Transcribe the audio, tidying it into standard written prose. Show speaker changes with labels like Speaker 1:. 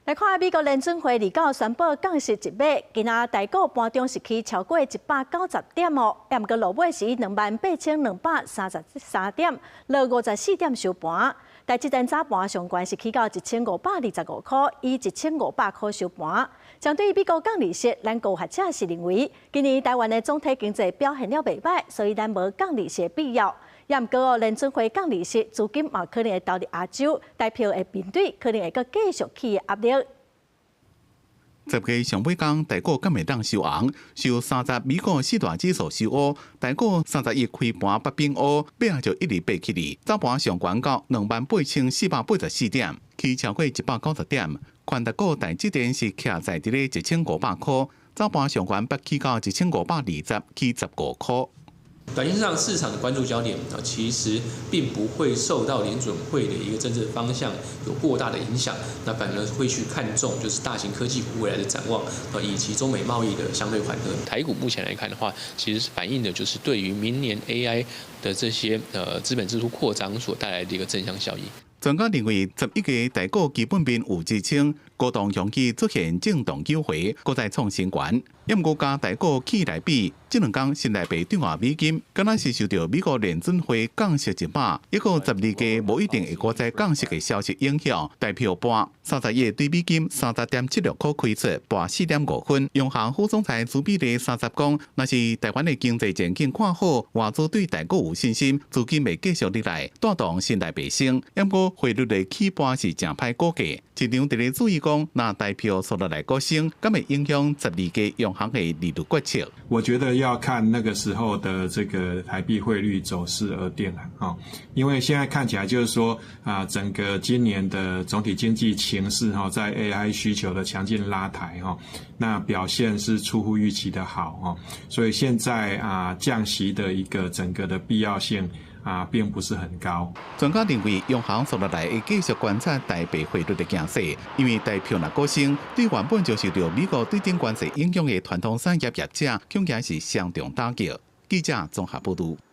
Speaker 1: 来看美国联准会29宣布降息1码，今仔台股盘中是起超过190点哦，也毋过落尾是28,233点，落54点收盘。台积电早盘上悬是起到1525块，以1500块收盘。相对于美国降利息，咱高学者是认为，今年台湾的总体经济表现了袂歹，所以咱无降利息的必要。也毋过哦，联准会降利息，资金嘛可能会投入亚洲，代表会面对可能会阁继续起的压力。
Speaker 2: 10月上尾天，台股敢会当收红，收30美国四大指数收乌，台股31开盘8变乌，尾下就一直爬起嚟，早盘上悬到28,484点，起超过190点。宽达股台积电是徛在伫咧1500块，早盘上悬8起到1520，起15块。
Speaker 3: 短线上市场的关注焦点其实并不会受到联准会的一个政策方向有过大的影响，那反而会去看重就是大型科技股未来的展望，以及中美贸易的相对缓和。台股目前来看的话，其实是反映的就是对于明年 AI 的这些资本支出扩张所带来的一个正向效益。
Speaker 2: 专家认为，11个台股基本面有支撑，高档容易出现震动救回，搁再创新高。也毋过，加台股起来比，这两天新台币兑换美金，敢若是受到美国联准会降息1码，一个12个无一定会搁再降息的消息影响，代票盘30亿对美金30.76块开出，盘4.5分。央行副总裁朱比利30讲，若是台湾的经济前景看好，外资对台股有信心，资金会继续入来，带动新台币升。也毋过，汇率的起盘是正歹估计，市场伫咧注意讲，若台票缩落来个升，敢会影响12个央行的利率决策。
Speaker 4: 我觉得要看那个时候的这个台币汇率走势而定了因为现在看起来就是说整个今年的总体经济情势在 AI 需求的强劲拉抬那表现是出乎预期的好所以现在降息的一个整个的必要性并不是很高。
Speaker 2: 专家认为，央行所落来会继续观察台币汇率的走势，因为台票若高升，对原本就受到美国对等关系影响的传统产业业者，恐惊是相当打击。记者综合报道。